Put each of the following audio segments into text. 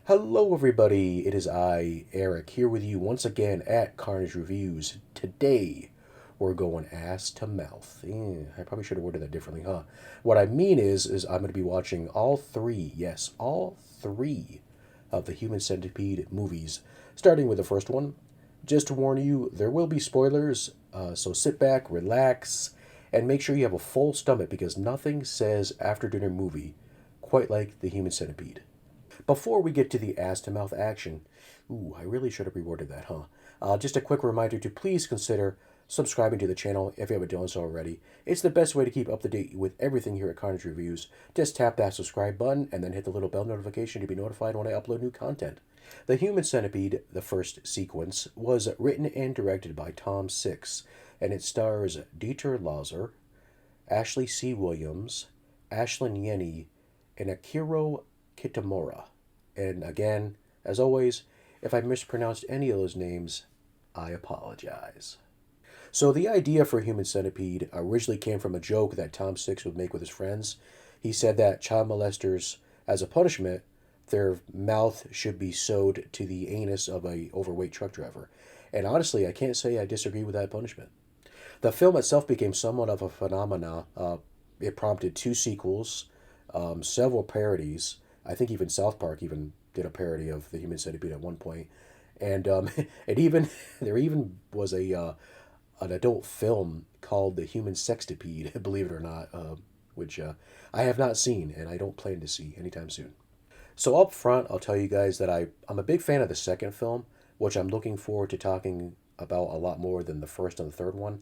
Hello, everybody. It is I, Eric, here with you once again at Carnage Reviews. Today, we're going ass to mouth. I probably should have worded that differently, huh? What I mean is I'm going to be watching all three, yes, all three of the Human Centipede movies, starting with the first one. Just to warn you, there will be spoilers, so sit back, relax, and make sure you have a full stomach because nothing says after dinner movie quite like the Human Centipede. Before we get to the ass to mouth action, I really should have reworded that, huh? Just a quick reminder to please consider subscribing to the channel if you haven't done so already. It's the best way to keep up to date with everything here at Carnage Reviews. Just tap that subscribe button and then hit the little bell notification to be notified when I upload new content. The Human Centipede, the first sequence, was written and directed by Tom Six, and it stars Dieter Lauser, Ashley C. Williams, Ashlyn Yenny, and Akiro Kitamura. And again, as always, if I mispronounced any of those names, I apologize. So the idea for Human Centipede originally came from a joke that Tom Six would make with his friends. He said that child molesters, as a punishment, their mouth should be sewed to the anus of a overweight truck driver. And honestly, I can't say I disagree with that punishment. The film itself became somewhat of a phenomenon. It prompted two sequels, several parodies. I think even South Park even did a parody of the Human Centipede at one point, and it even there even was a an adult film called The Human Sextipede, believe it or not, which I have not seen and I don't plan to see anytime soon. So up front, I'll tell you guys that I'm a big fan of the second film, which I'm looking forward to talking about a lot more than the first and the third one.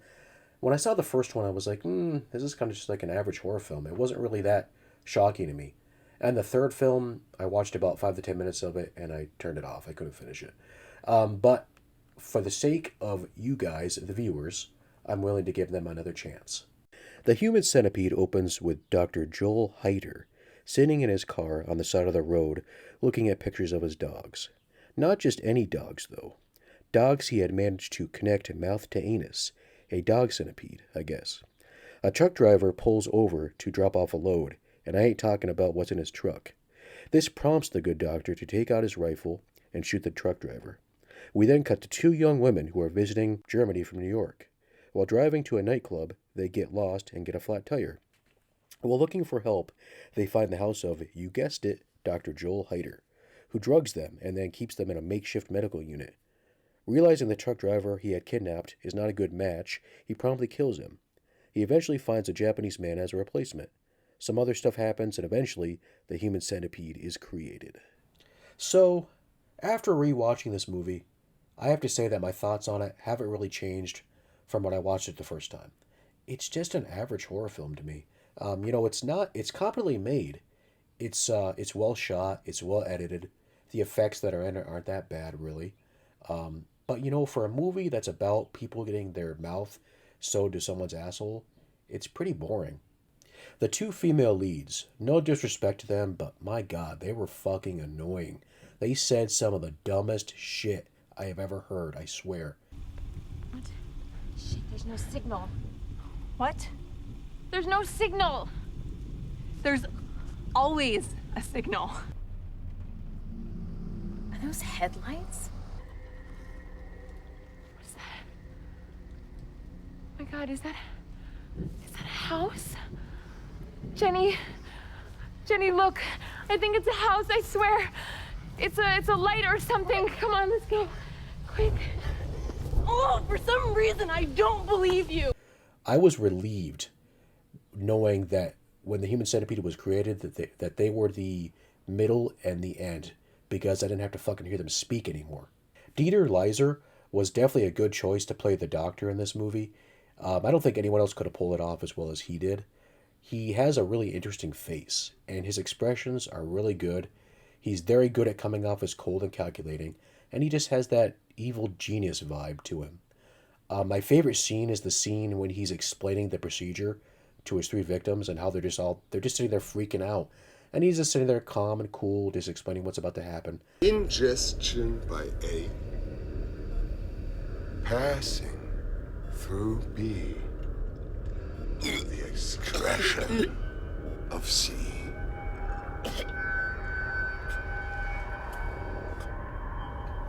When I saw the first one, I was like, this is kind of just like an average horror film. It wasn't really that shocking to me. And the third film, I watched about 5 to 10 minutes of it and I turned it off. I couldn't finish it. But for the sake of you guys, the viewers, I'm willing to give them another chance. The Human Centipede opens with Dr. Joel Heiter sitting in his car on the side of the road looking at pictures of his dogs. Not just any dogs, though. Dogs he had managed to connect mouth to anus. A dog centipede, I guess. A truck driver pulls over to drop off a load, and I ain't talking about what's in his truck. This prompts the good doctor to take out his rifle and shoot the truck driver. We then cut to two young women who are visiting Germany from New York. While driving to a nightclub, they get lost and get a flat tire. While looking for help, they find the house of, you guessed it, Dr. Joel Heiter, who drugs them and then keeps them in a makeshift medical unit. Realizing the truck driver he had kidnapped is not a good match, he promptly kills him. He eventually finds a Japanese man as a replacement. Some other stuff happens, and eventually, the Human Centipede is created. So, after rewatching this movie, I have to say that my thoughts on it haven't really changed from when I watched it the first time. It's just an average horror film to me. It's competently made. It's well shot, it's well edited. The effects that are in it aren't that bad, really. But for a movie that's about people getting their mouth sewed to someone's asshole, it's pretty boring. The two female leads, no disrespect to them, but my god, they were fucking annoying. They said some of the dumbest shit I have ever heard, I swear. What? Shit, there's no signal. What? There's no signal. There's always a signal. Are those headlights? What is that? Oh my god, is that a house? Jenny, look. I think it's a house, I swear. It's a light or something. Come on, let's go. Quick. Oh, for some reason, I don't believe you. I was relieved knowing that when the Human Centipede was created, that they were the middle and the end, because I didn't have to fucking hear them speak anymore. Dieter Lauser was definitely a good choice to play the Doctor in this movie. I don't think anyone else could have pulled it off as well as he did. He has a really interesting face, and his expressions are really good. He's very good at coming off as cold and calculating, and he just has that evil genius vibe to him. My favorite scene is the scene when he's explaining the procedure to his three victims and how they're just sitting there freaking out. And he's just sitting there calm and cool, just explaining what's about to happen. Ingestion by A, passing through B, the excretion of C.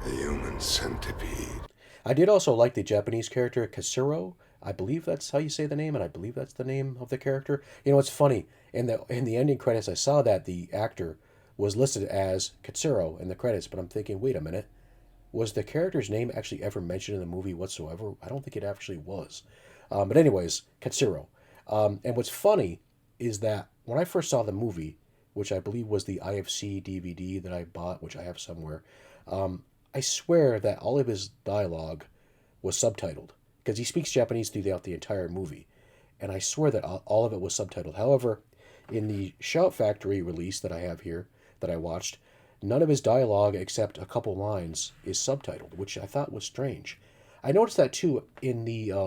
The Human Centipede. I did also like the Japanese character Katsuro. I believe that's how you say the name, and I believe that's the name of the character. You know, it's funny. In the ending credits, I saw that the actor was listed as Katsuro in the credits, but I'm thinking, wait a minute, was the character's name actually ever mentioned in the movie whatsoever? I don't think it actually was. But anyways, Katsuro. And what's funny is that when I first saw the movie, which I believe was the IFC DVD that I bought, which I have somewhere, I swear that all of his dialogue was subtitled because he speaks Japanese throughout the entire movie. And I swear that all of it was subtitled. However, in the Shout Factory release that I have here, that I watched, none of his dialogue except a couple lines is subtitled, which I thought was strange. I noticed that too in the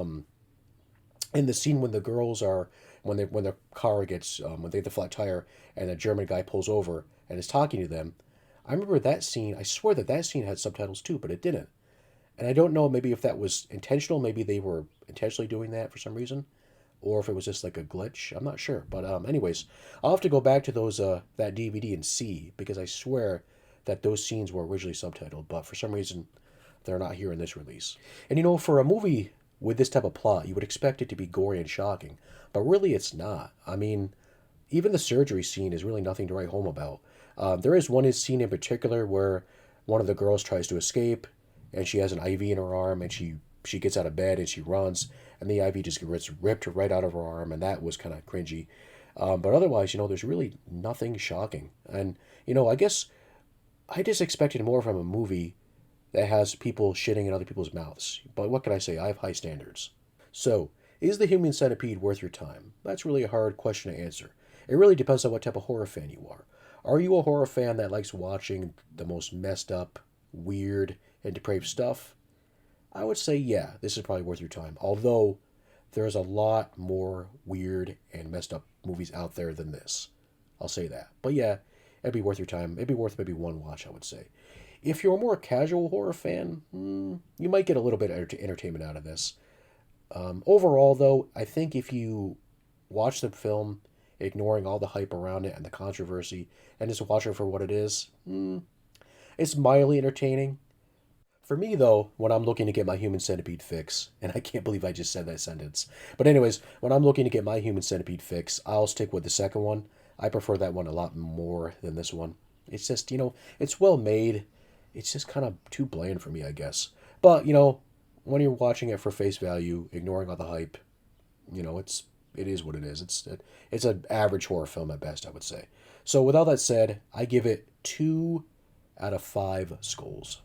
scene when the girls are when the car gets when they have the flat tire and the German guy pulls over and is talking to them. I remember that scene. I swear that scene had subtitles too, but it didn't. And I don't know maybe if that was intentional. Maybe they were intentionally doing that for some reason, or if it was just like a glitch. I'm not sure. But anyways, I'll have to go back to those that DVD and see because I swear that those scenes were originally subtitled, but for some reason they're not here in this release. And you know, for a movie with this type of plot, you would expect it to be gory and shocking, but really it's not. I mean, even the surgery scene is really nothing to write home about. There is one scene in particular where one of the girls tries to escape, and she has an IV in her arm, and she gets out of bed and she runs, and the IV just gets ripped right out of her arm, and that was kind of cringy. But otherwise, you know, there's really nothing shocking. And, you know, I guess I just expected more from a movie that has people shitting in other people's mouths. But what can I say? I have high standards. So, is the Human Centipede worth your time? That's really a hard question to answer. It really depends on what type of horror fan you are. Are you a horror fan that likes watching the most messed up, weird, and depraved stuff? I would say, yeah, this is probably worth your time. Although, there's a lot more weird and messed up movies out there than this. I'll say that. But yeah, it'd be worth your time. It'd be worth maybe one watch, I would say. If you're a more casual horror fan, you might get a little bit of entertainment out of this. Overall, though, I think if you watch the film, ignoring all the hype around it and the controversy, and just watch it for what it is, it's mildly entertaining. For me, though, when I'm looking to get my Human Centipede fix, and I can't believe I just said that sentence, but anyways, when I'm looking to get my Human Centipede fix, I'll stick with the second one. I prefer that one a lot more than this one. It's just, you know, it's well made. It's just kind of too bland for me, I guess. But, you know, when you're watching it for face value, ignoring all the hype, you know, it is what it is. It's an average horror film at best, I would say. So with all that said, I give it 2 out of 5 skulls.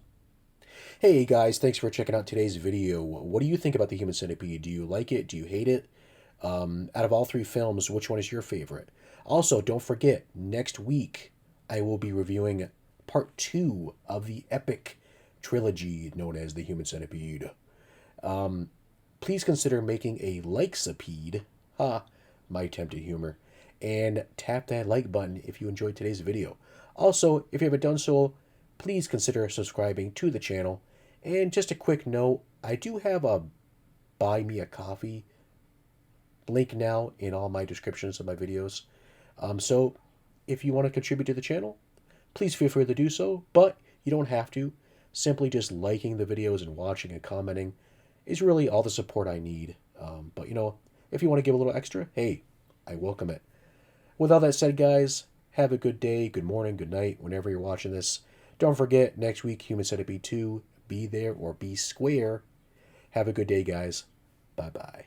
Hey guys, thanks for checking out today's video. What do you think about the Human Centipede? Do you like it? Do you hate it? Out of all 3 films, which one is your favorite? Also, don't forget, next week I will be reviewing part 2 of the epic trilogy known as the Human Centipede. Please consider making a like-centipede, my attempt at humor, and tap that like button if you enjoyed today's video. Also, if you haven't done so, please consider subscribing to the channel. And just a quick note, I do have a Buy Me a Coffee link now in all my descriptions of my videos. So if you want to contribute to the channel, please feel free to do so, but you don't have to. Simply just liking the videos and watching and commenting is really all the support I need. But, you know, if you want to give a little extra, hey, I welcome it. With all that said, guys, have a good day, good morning, good night, whenever you're watching this. Don't forget, next week, Human Centipede 2, be there or be square. Have a good day, guys. Bye-bye.